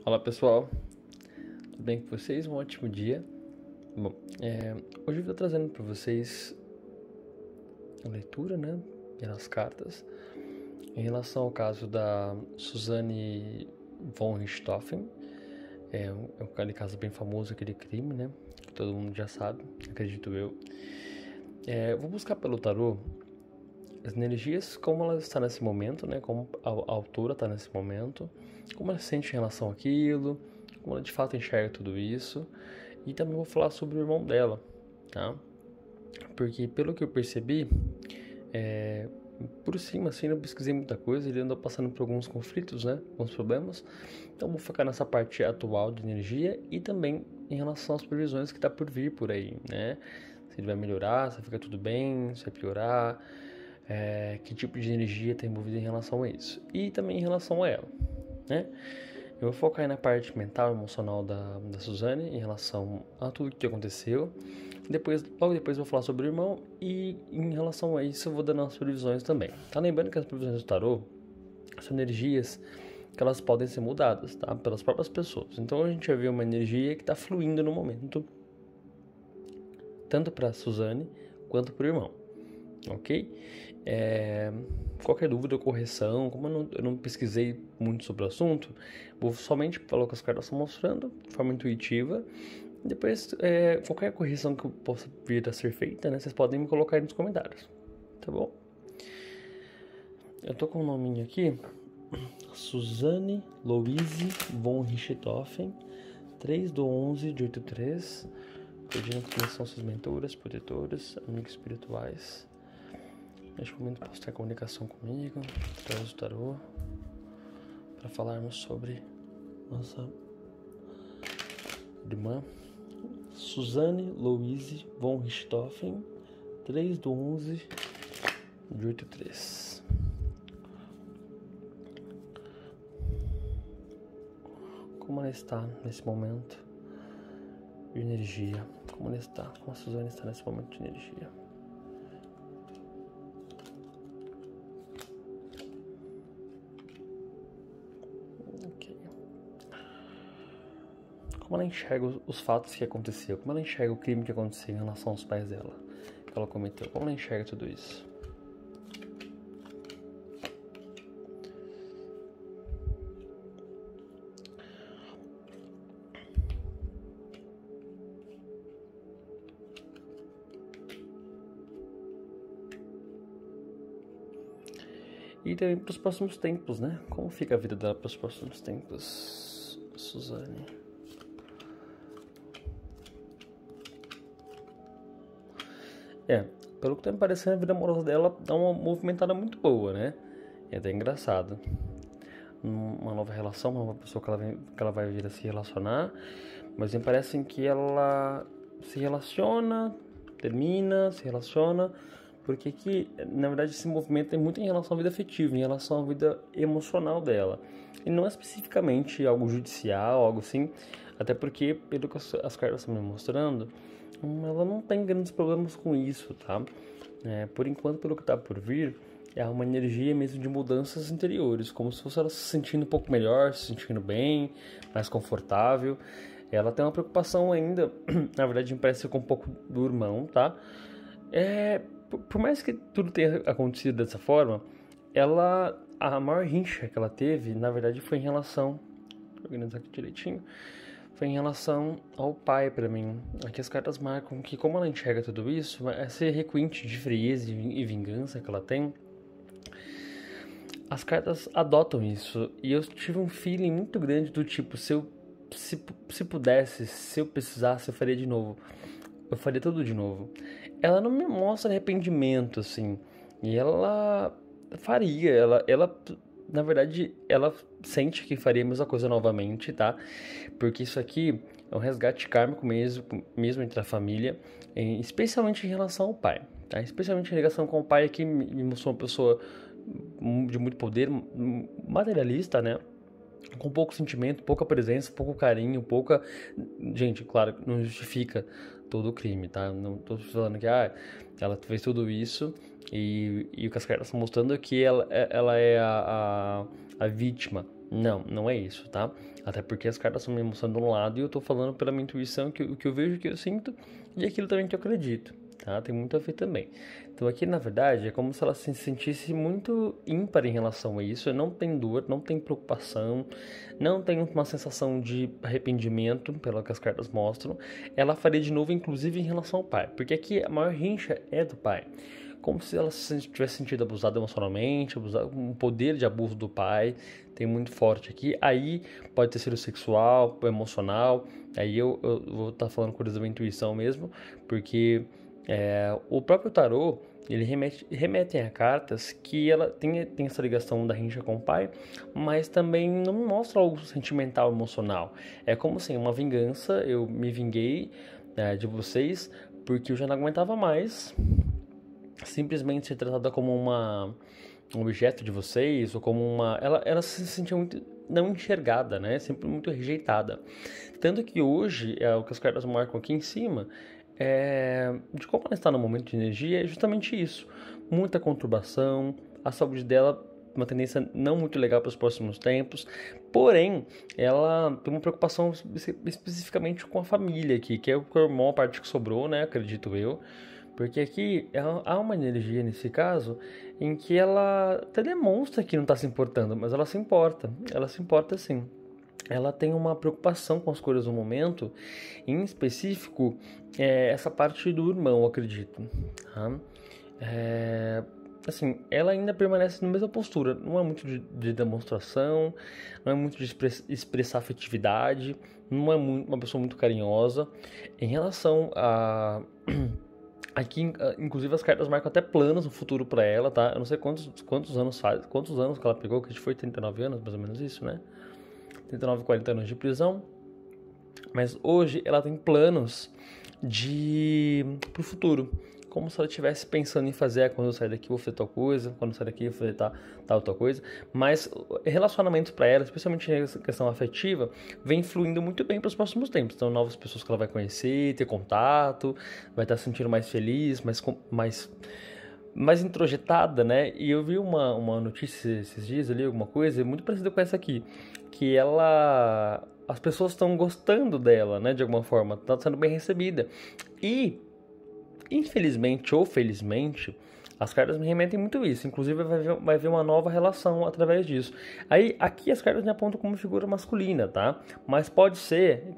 Olá pessoal, tudo bem com vocês? Um ótimo dia. Bom, hoje eu estou trazendo para vocês a leitura, né, pelas cartas, em relação ao caso da Suzanne von Richthofen. Aquele caso bem famoso, aquele crime, né, que todo mundo já sabe, acredito eu. Eu vou buscar pelo tarô as energias, como ela está nesse momento, né, como a autora está nesse momento, como ela se sente em relação àquilo, como ela de fato enxerga tudo isso. E também vou falar sobre o irmão dela, tá? Porque pelo que eu percebi, por cima, assim, não pesquisei muita coisa, ele andou passando por alguns conflitos, né? Alguns problemas. Então vou focar nessa parte atual de energia e também em relação às previsões que tá por vir por aí, né? Se ele vai melhorar, se vai ficar tudo bem, se vai piorar, que tipo de energia está envolvida em relação a isso. E também em relação a ela, né? Eu vou focar aí na parte mental e emocional da Suzanne em relação a tudo que aconteceu. Logo depois eu vou falar sobre o irmão e em relação a isso eu vou dando as previsões também. Tá lembrando que as previsões do tarô são energias que elas podem ser mudadas, tá? Pelas próprias pessoas. Então a gente vai ver uma energia que está fluindo no momento, tanto para Suzanne quanto para o irmão, ok? Qualquer dúvida ou correção, como eu não pesquisei muito sobre o assunto, vou somente falar o que as cartas estão mostrando de forma intuitiva. Depois, qualquer correção que possa vir a ser feita, né, vocês podem me colocar aí nos comentários, tá bom? Eu tô com o nominho aqui, Suzanne Louise von Richthofen, 3/11/83, pedindo quem são suas mentoras, protetoras, amigos espirituais. Neste momento posso ter comunicação comigo, através do tarô, para falarmos sobre nossa irmã Suzanne Louise von Richthofen, 3/11/83. Como ela está nesse momento de energia? Como ela está? Como a Suzanne está nesse momento de energia? Como ela enxerga os fatos que aconteceu, como ela enxerga o crime que aconteceu em relação aos pais dela, que ela cometeu, como ela enxerga tudo isso. E também para os próximos tempos, né? Como fica a vida dela para os próximos tempos, Suzanne? Pelo que tá me parecendo, a vida amorosa dela dá uma movimentada muito boa, né? É até engraçado. Uma nova relação, uma nova pessoa que ela vai vir a se relacionar, mas me parece que ela se relaciona, termina, se relaciona, porque que, na verdade, esse movimento é muito em relação à vida afetiva, em relação à vida emocional dela. E não é especificamente algo judicial, algo assim, até porque, pelo que as cartas estão me mostrando, ela não tem grandes problemas com isso, tá? Por enquanto, pelo que tá por vir, é uma energia mesmo de mudanças interiores, como se fosse ela se sentindo um pouco melhor, se sentindo bem, mais confortável. Ela tem uma preocupação ainda, na verdade, me parece com um pouco do irmão, tá? Por mais que tudo tenha acontecido dessa forma, a maior rincha que ela teve, na verdade, foi em relação, vou organizar aqui direitinho, foi em relação ao pai pra mim. Aqui as cartas marcam que como ela enxerga tudo isso, esse requinte de frieza e vingança que ela tem, as cartas adotam isso. E eu tive um feeling muito grande do tipo, se pudesse, se eu precisasse, eu faria de novo. Eu faria tudo de novo. Ela não me mostra arrependimento, assim. E ela faria, na verdade, ela sente que faria a mesma coisa novamente, tá? Porque isso aqui é um resgate kármico mesmo entre a família, especialmente em relação ao pai, tá? Especialmente em relação com o pai, que me mostrou uma pessoa de muito poder, materialista, né? Com pouco sentimento, pouca presença, pouco carinho, pouca... Gente, claro, não justifica todo o crime, tá? Não tô falando que ela fez tudo isso e o que as cartas estão mostrando é que ela é a vítima, Não é isso, tá? Até porque as cartas estão me mostrando um lado e eu tô falando pela minha intuição, o que eu vejo, o que eu sinto e aquilo também que eu acredito, tá? Tem muito a ver também. Então aqui, na verdade, é como se ela se sentisse muito ímpar em relação a isso. Não tem dor, não tem preocupação, não tem uma sensação de arrependimento, pelo que as cartas mostram. Ela faria de novo, inclusive, em relação ao pai, porque aqui a maior rincha é do pai. Como se ela se tivesse sentido abusada emocionalmente, um poder de abuso do pai, tem muito forte aqui. Aí pode ter sido sexual, emocional, aí eu vou estar falando coisas da intuição mesmo, porque o próprio tarô, ele remete a cartas que ela tem essa ligação da rincha com o pai, mas também não mostra algo sentimental, emocional. É como assim, uma vingança, eu me vinguei de vocês, porque eu já não aguentava mais simplesmente ser tratada como um objeto de vocês, ou como uma... Ela se sentia muito não enxergada, né? Sempre muito rejeitada. Tanto que hoje, o que as cartas marcam aqui em cima, de como ela está no momento de energia, é justamente isso. Muita conturbação, a saúde dela uma tendência não muito legal para os próximos tempos, porém, ela tem uma preocupação especificamente com a família aqui, que é o irmão, a parte que sobrou, né? Acredito eu. Porque aqui há uma energia nesse caso em que ela até demonstra que não está se importando, mas ela se importa sim. Ela tem uma preocupação com as coisas no momento, em específico, essa parte do irmão, acredito. Tá? Assim, ela ainda permanece na mesma postura, não é muito de demonstração, não é muito de expressar afetividade, não é uma pessoa muito carinhosa. Em relação a... Aqui, inclusive, as cartas marcam até planos no futuro pra ela, tá? Eu não sei quantos anos que ela pegou, que a gente foi 39 anos, mais ou menos isso, né? 39, 40 anos de prisão. Mas hoje ela tem planos pro futuro. Como se ela estivesse pensando em fazer, quando eu sair daqui eu vou fazer tal coisa, quando eu sair daqui eu vou fazer tal outra coisa. Mas relacionamentos para ela, especialmente nessa questão afetiva, vem fluindo muito bem para os próximos tempos. Então, novas pessoas que ela vai conhecer, ter contato, vai estar se sentindo mais feliz, mais introjetada, né? E eu vi uma notícia esses dias ali, alguma coisa, muito parecida com essa aqui, que as pessoas estão gostando dela, né? De alguma forma, está sendo bem recebida. E infelizmente ou felizmente, as cartas me remetem muito isso. Inclusive vai haver uma nova relação através disso. Aí aqui as cartas me apontam como figura masculina, tá? Mas pode ser,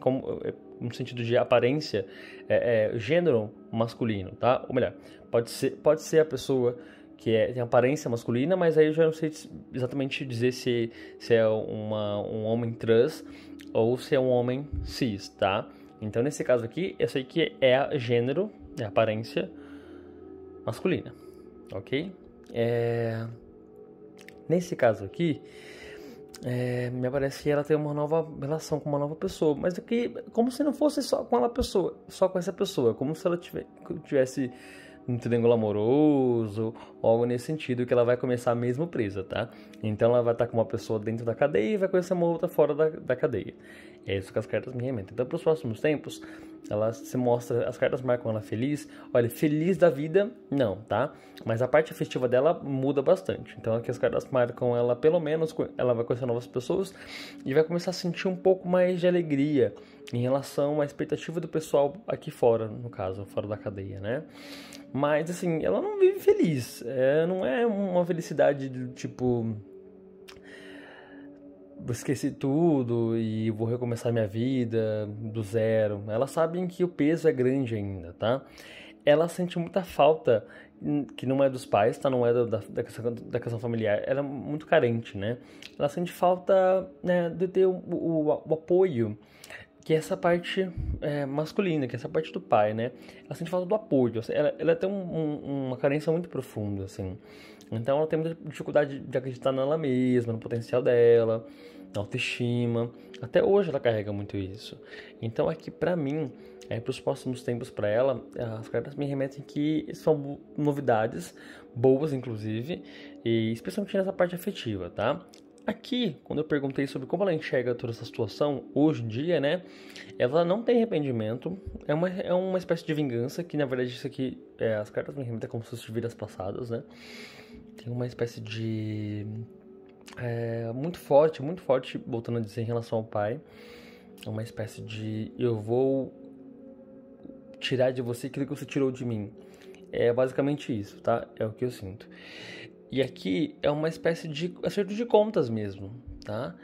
no sentido de aparência, gênero masculino, tá? Ou melhor, pode ser a pessoa que tem aparência masculina, mas aí eu já não sei exatamente dizer se é um homem trans ou se é um homem cis, tá? Então nesse caso aqui, eu sei que é gênero, é aparência masculina, ok? Nesse caso aqui, me parece que ela tem uma nova relação com uma nova pessoa, mas aqui, como se não fosse só com essa pessoa, como se ela tivesse um triângulo amoroso, ou algo nesse sentido, que ela vai começar mesmo presa, tá? Então ela vai estar com uma pessoa dentro da cadeia e vai conhecer uma outra fora da cadeia. É isso que as cartas me remetem. Então, para os próximos tempos, ela se mostra, as cartas marcam ela feliz. Olha, feliz da vida, não, tá? Mas a parte afetiva dela muda bastante. Então, aqui as cartas marcam ela, pelo menos, ela vai conhecer novas pessoas e vai começar a sentir um pouco mais de alegria em relação à expectativa do pessoal aqui fora, no caso, fora da cadeia, né? Mas, assim, ela não vive feliz. Não é uma felicidade do tipo... esqueci tudo e vou recomeçar minha vida do zero. Elas sabem que o peso é grande ainda, tá? Ela sente muita falta, que não é dos pais, tá? Não é da questão familiar. Ela é muito carente, né? Ela sente falta, né, de ter o apoio, que é essa parte masculina, que é essa parte do pai, né? Ela sente falta do apoio. Ela tem uma carência muito profunda, assim. Então ela tem muita dificuldade de acreditar nela mesma, no potencial dela, na autoestima. Até hoje ela carrega muito isso. Então aqui pra mim, para os próximos tempos pra ela, as cartas me remetem que são novidades, boas inclusive, e especialmente nessa parte afetiva, tá? Aqui, quando eu perguntei sobre como ela enxerga toda essa situação hoje em dia, né? Ela não tem arrependimento, é uma espécie de vingança, que na verdade isso aqui, as cartas me remetem como se fossem vidas passadas, né? Tem uma espécie de muito forte, voltando a dizer, em relação ao pai. É uma espécie de eu vou tirar de você aquilo que você tirou de mim. É basicamente isso, tá? É o que eu sinto. E aqui é uma espécie de acerto de contas mesmo, tá?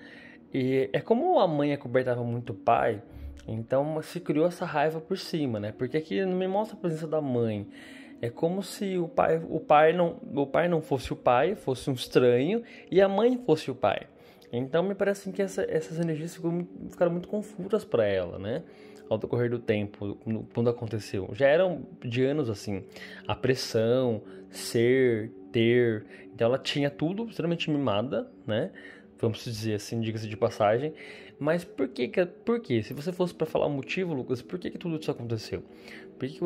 E é como a mãe acobertava muito o pai, então se criou essa raiva por cima, né? Porque aqui não me mostra a presença da mãe. É como se o pai não fosse o pai, fosse um estranho, e a mãe fosse o pai. Então me parece que essas energias ficaram muito confusas para ela, né? Ao decorrer do tempo, quando aconteceu. Já eram de anos assim, a pressão, ser, ter. Então ela tinha tudo extremamente mimada, né? Vamos dizer assim, diga-se de passagem. Mas por quê? Se você fosse para falar o motivo, Lucas, por que tudo isso aconteceu? Por que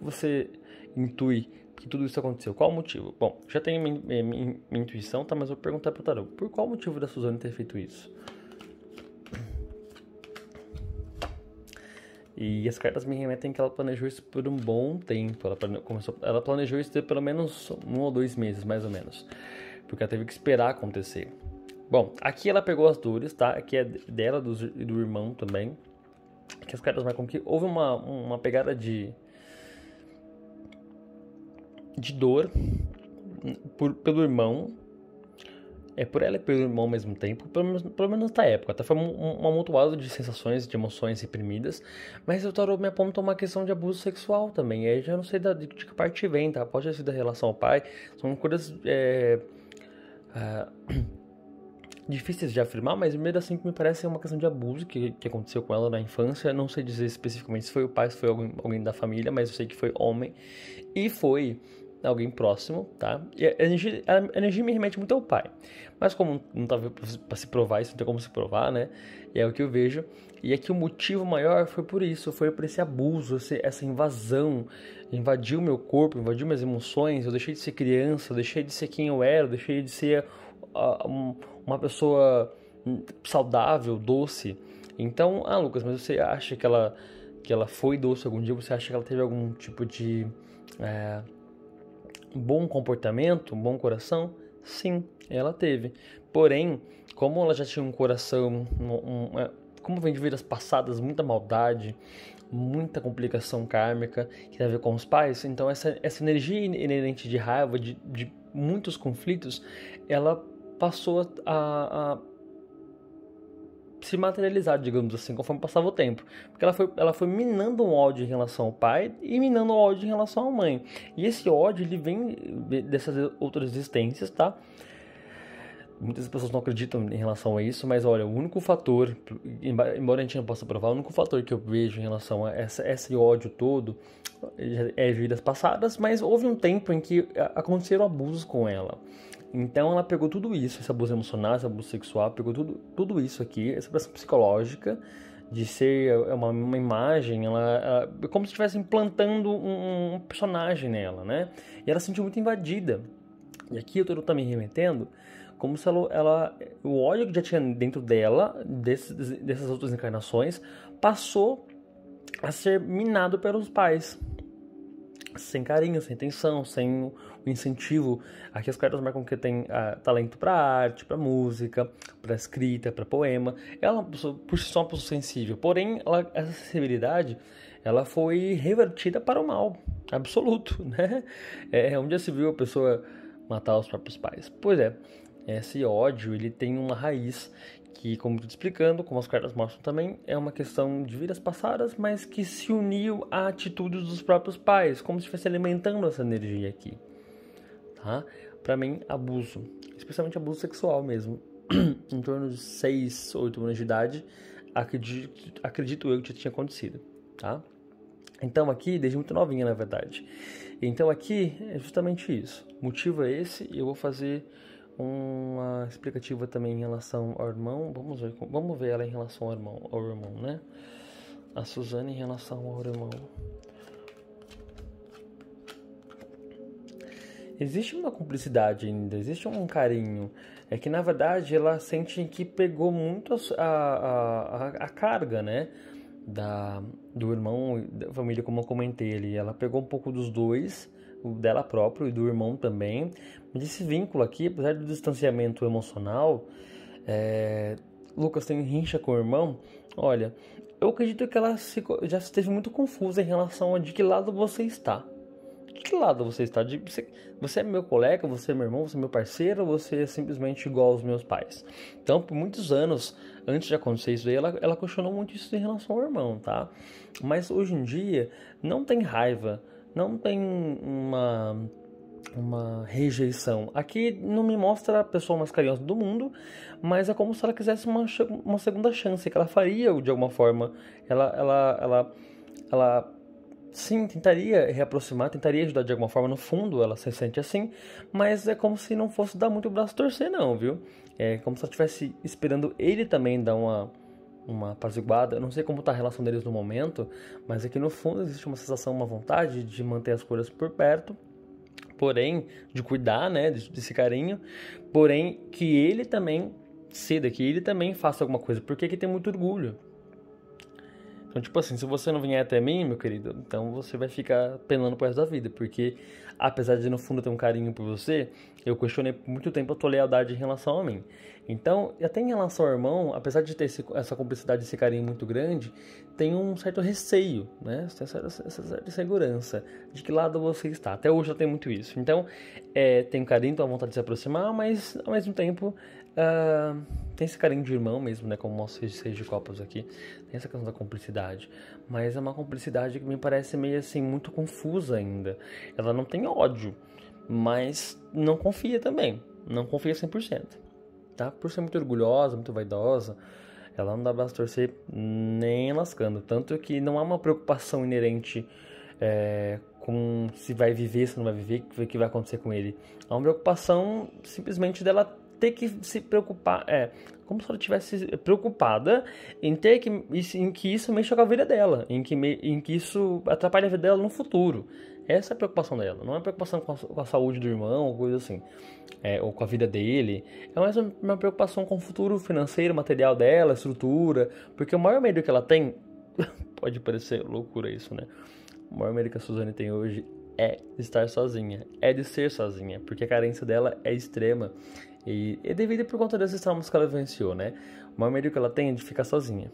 você intui que tudo isso aconteceu? Qual o motivo? Bom, já tenho minha intuição, tá? Mas eu vou perguntar para o tarô. Por qual o motivo da Suzane ter feito isso? E as cartas me remetem que ela planejou isso por um bom tempo. Ela planejou isso por pelo menos 1 ou 2 meses, mais ou menos. Porque ela teve que esperar acontecer. Bom, aqui ela pegou as dores, tá? Aqui é dela e do irmão também. Aqui as cartas marcam que houve uma pegada de dor pelo irmão. Por ela e pelo irmão ao mesmo tempo, pelo menos na época. Até foi um amontoado de sensações, de emoções reprimidas. Mas o tarô me aponta uma questão de abuso sexual também. Aí já não sei de que parte vem, tá? Pode ter sido da relação ao pai. São coisas difíceis de afirmar, mas mesmo assim que me parece uma questão de abuso que aconteceu com ela na infância. Não sei dizer especificamente se foi o pai, se foi alguém da família, mas eu sei que foi homem. E foi alguém próximo, tá? E a energia me remete muito ao pai. Mas como não tava para se provar isso, não tem como se provar, né? E é o que eu vejo. E aqui o motivo maior foi por isso, foi por esse abuso, essa invasão. Invadiu meu corpo, invadiu minhas emoções, eu deixei de ser criança, eu deixei de ser quem eu era, eu deixei de ser uma pessoa saudável, doce. Então, Lucas, mas você acha que ela foi doce algum dia? Você acha que ela teve algum tipo de bom comportamento, um bom coração? Sim, ela teve. Porém, como ela já tinha um coração, como vem de vidas passadas, muita maldade, muita complicação kármica que tem a ver com os pais, então essa energia inerente de raiva, de muitos conflitos, ela passou a se materializar, digamos assim, conforme passava o tempo. Porque ela foi minando um ódio em relação ao pai e minando um ódio em relação à mãe. E esse ódio, ele vem dessas outras existências, tá? Muitas pessoas não acreditam em relação a isso, mas olha, o único fator, embora a gente não possa provar, o único fator que eu vejo em relação a esse ódio todo é vidas passadas, mas houve um tempo em que aconteceram abusos com ela. Então ela pegou tudo isso, esse abuso emocional, esse abuso sexual, pegou tudo isso aqui, essa pressão psicológica de ser uma imagem, ela como se estivesse implantando um personagem nela, né? E ela se sentiu muito invadida. E aqui eu estou também remetendo como se o ódio que já tinha dentro dela, dessas outras encarnações, passou a ser minado pelos pais. Sem carinho, sem atenção, sem o incentivo. Aqui as cartas marcam que tem talento para arte, para música, para escrita, para poema. Ela, por si só, é uma pessoa sensível. Porém, essa sensibilidade, ela foi revertida para o mal absoluto, né? Onde já se viu a pessoa matar os próprios pais? Pois é, esse ódio, ele tem uma raiz que, como eu estou explicando, como as cartas mostram também, é uma questão de vidas passadas, mas que se uniu a atitudes dos próprios pais, como se estivesse alimentando essa energia aqui, tá? Para mim, abuso, especialmente abuso sexual mesmo, em torno de 6, 8 anos de idade, acredito eu que já tinha acontecido, tá? Então aqui, desde muito novinha, na verdade. Então aqui é justamente isso. O motivo é esse, e eu vou fazer uma explicativa também em relação ao irmão. Vamos ver ela em relação ao irmão, né? A Suzane em relação ao irmão. Existe uma cumplicidade ainda, existe um carinho. É que na verdade ela sente que pegou muito a carga, né? Do irmão, da família, como eu comentei ali. Ela pegou um pouco dos dois, o dela próprio e do irmão também. Mas esse vínculo aqui, apesar do distanciamento emocional, Lucas tem rincha com o irmão. Olha, eu acredito que ela já esteve muito confusa em relação a de que lado você está. De que lado você está? Você é meu colega, você é meu irmão, você é meu parceiro, ou você é simplesmente igual aos meus pais? Então, por muitos anos, antes de acontecer isso aí, ela questionou muito isso em relação ao irmão, tá? Mas hoje em dia, não tem raiva, não tem uma rejeição. Aqui não me mostra a pessoa mais carinhosa do mundo, mas é como se ela quisesse uma segunda chance, que ela faria de alguma forma. Ela sim, tentaria reaproximar, tentaria ajudar de alguma forma. No fundo, ela se sente assim, mas é como se não fosse dar muito o braço a torcer, não, viu? É como se ela estivesse esperando ele também dar uma apaziguada. Eu não sei como tá a relação deles no momento, mas aqui no fundo existe uma sensação, uma vontade de manter as coisas por perto, porém, de cuidar, né, desse carinho, porém, que ele também ceda, que ele também faça alguma coisa, porque aqui tem muito orgulho. Então, tipo assim, se você não vier até mim, meu querido, então você vai ficar penando pro resto da vida, porque apesar de no fundo ter um carinho por você, eu questionei por muito tempo a tua lealdade em relação a mim. Então, até em relação ao irmão, apesar de ter essa cumplicidade, esse carinho muito grande, tem um certo receio, né? Tem essa certa insegurança de que lado você está. Até hoje eu tenho muito isso. Então, tem um carinho, tem uma vontade de se aproximar, mas ao mesmo tempo tem esse carinho de irmão mesmo, né? Como mostra os 6 de copas aqui. Tem essa questão da cumplicidade. Mas é uma cumplicidade que me parece meio assim, muito confusa ainda. Ela não tem ódio, mas não confia também. Não confia 100%. Tá? Por ser muito orgulhosa, muito vaidosa, ela não dá braço a torcer nem lascando. Tanto que não há uma preocupação inerente com se vai viver, se não vai viver, o que vai acontecer com ele. Há uma preocupação simplesmente dela ter que se preocupar, como se ela estivesse preocupada em que isso mexa com a vida dela, em que isso atrapalha a vida dela no futuro. Essa é a preocupação dela, não é preocupação com a saúde do irmão ou coisa assim, ou com a vida dele. É mais uma preocupação com o futuro financeiro, material dela, estrutura, porque o maior medo que ela tem, pode parecer loucura isso, né? O maior medo que a Suzane tem hoje é de estar sozinha, é de ser sozinha, porque a carência dela é extrema. E é devido por conta desses traumas que ela vivenciou, né? O maior medo que ela tem é de ficar sozinha.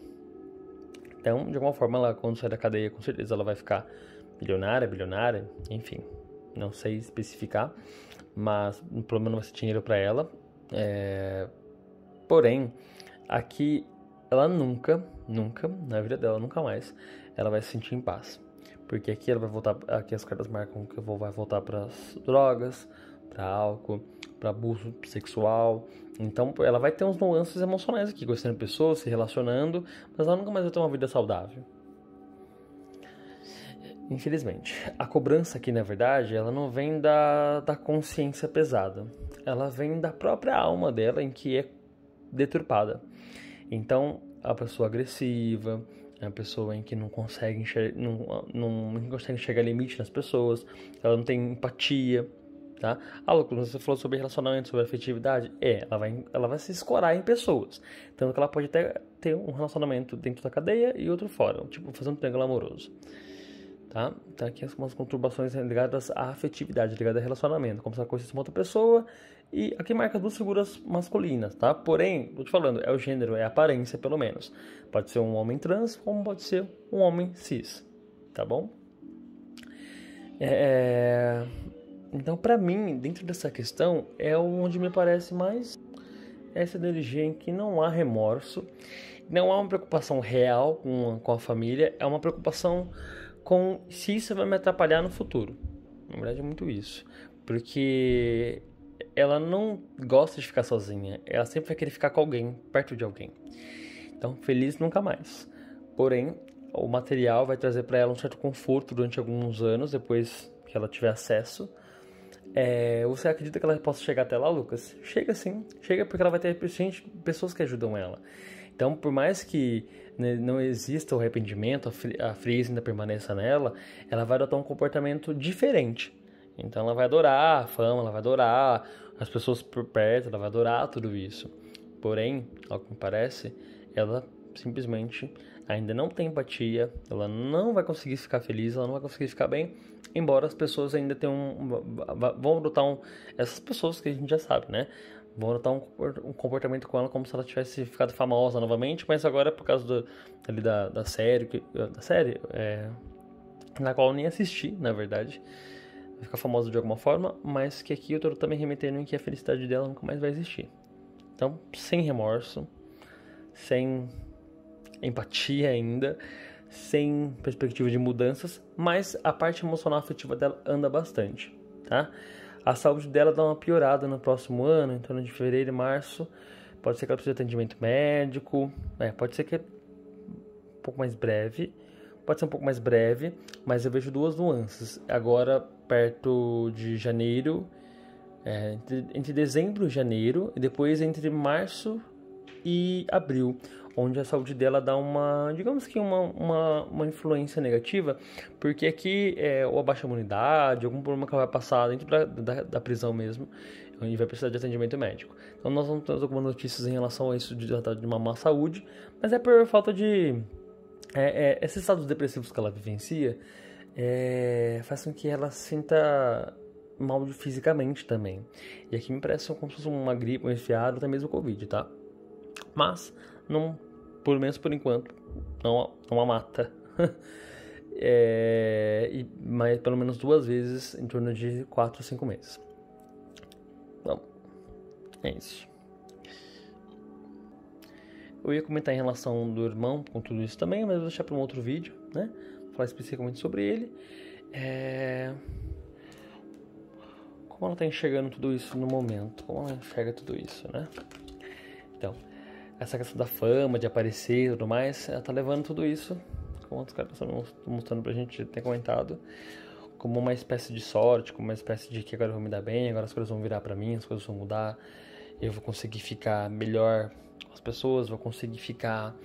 Então, de alguma forma, ela, quando sair da cadeia, com certeza ela vai ficar milionária, bilionária, enfim. Não sei especificar, mas pelo menos não vai ser dinheiro pra ela. Porém, aqui ela nunca, na vida dela, nunca mais, ela vai se sentir em paz. Porque aqui ela vai voltar, aqui as cartas marcam que vai voltar para as drogas, para álcool, para abuso sexual. Então ela vai ter uns nuances emocionais aqui, conhecendo pessoas, se relacionando, mas ela nunca mais vai ter uma vida saudável. Infelizmente. A cobrança aqui, na verdade, ela não vem da consciência pesada. Ela vem da própria alma dela, em que é deturpada. Então, a pessoa agressiva, a pessoa em que não consegue não consegue enxergar limite nas pessoas, ela não tem empatia, tá? Lucas, você falou sobre relacionamento, sobre afetividade. Ela vai se escorar em pessoas. Tanto que ela pode até ter um relacionamento dentro da cadeia e outro fora, tipo fazer um triângulo amoroso. Tá? Então aqui algumas conturbações ligadas à afetividade, ligadas a relacionamento, como se ela conhecesse uma outra pessoa. E aqui marca 2 figuras masculinas, tá? Porém, tô te falando, é o gênero, é a aparência pelo menos. Pode ser um homem trans, como pode ser um homem cis, tá bom? Então, pra mim, dentro dessa questão, é onde me parece mais essa energia em que não há remorso, não há uma preocupação real com a família, é uma preocupação com se isso vai me atrapalhar no futuro. Na verdade é muito isso. Porque ela não gosta de ficar sozinha. Ela sempre vai querer ficar com alguém, perto de alguém. Então, feliz nunca mais. Porém, o material vai trazer para ela um certo conforto durante alguns anos, depois que ela tiver acesso. Você acredita que ela possa chegar até lá, Lucas? Chega sim. Chega porque ela vai ter pessoas que ajudam ela. Então, por mais que não exista o arrependimento, a frieza ainda permaneça nela, ela vai adotar um comportamento diferente. Então, ela vai adorar a fama, ela vai adorar as pessoas por perto, ela vai adorar tudo isso. Porém, ao que me parece, ela simplesmente ainda não tem empatia, ela não vai conseguir ficar feliz, ela não vai conseguir ficar bem, embora as pessoas ainda tenham vão adotar essas pessoas que a gente já sabe, né? Vão adotar um comportamento com ela como se ela tivesse ficado famosa novamente, mas agora por causa da série, na qual eu nem assisti, na verdade, vai ficar famosa de alguma forma, mas que aqui eu tô também remetendo em que a felicidade dela nunca mais vai existir. Então, sem remorso, sem empatia ainda, sem perspectiva de mudanças, mas a parte emocional afetiva dela anda bastante, tá? A saúde dela dá uma piorada no próximo ano, em torno de fevereiro e março. Pode ser que ela precise de atendimento médico, pode ser que é um pouco mais breve, mas eu vejo duas nuances. Agora, perto de janeiro, entre dezembro e janeiro, e depois entre março e abril, onde a saúde dela dá digamos que uma influência negativa, porque aqui ou a baixa imunidade, algum problema que ela vai passar dentro da prisão mesmo, e vai precisar de atendimento médico. Então nós não temos algumas notícias em relação a isso de uma má saúde, mas é por falta de... esses estados depressivos que ela vivencia faz com que ela sinta mal fisicamente também. E aqui me parece como se fosse uma gripe, um resfriado, até mesmo Covid, tá? Mas, pelo menos por enquanto, não a mata. Mas pelo menos 2 vezes em torno de 4 a 5 meses. Bom, é isso. Eu ia comentar em relação do irmão com tudo isso também, mas vou deixar para um outro vídeo, né? Falar especificamente sobre ele. Como ela está enxergando tudo isso no momento? Como ela enxerga tudo isso, né? Então, essa questão da fama, de aparecer e tudo mais, ela tá levando tudo isso, como os caras estão mostrando pra gente, ter comentado, como uma espécie de sorte, como uma espécie de que agora eu vou me dar bem, agora as coisas vão virar pra mim, as coisas vão mudar, eu vou conseguir ficar melhor com as pessoas, vou conseguir ficar...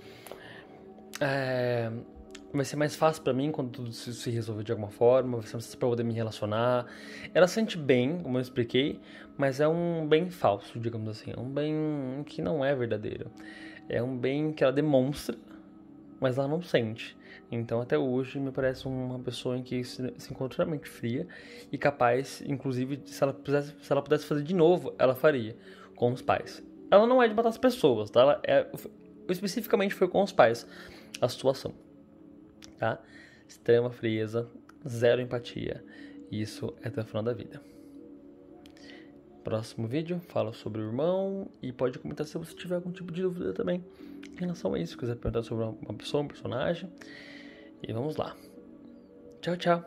vai ser mais fácil pra mim quando tudo se resolver de alguma forma, vai ser mais fácil pra poder me relacionar. Ela sente bem, como eu expliquei, mas é um bem falso, digamos assim. É um bem que não é verdadeiro. É um bem que ela demonstra, mas ela não sente. Então, até hoje, me parece uma pessoa em que se encontra realmente fria e capaz, inclusive, se ela pudesse fazer de novo, ela faria com os pais. Ela não é de matar as pessoas, tá? Especificamente foi com os pais a situação. Tá? Extrema frieza, zero empatia. Isso é até o final da vida. Próximo vídeo, fala sobre o irmão e pode comentar se você tiver algum tipo de dúvida também em relação a isso. Se quiser perguntar sobre uma pessoa, um personagem. E vamos lá. Tchau, tchau.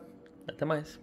Até mais.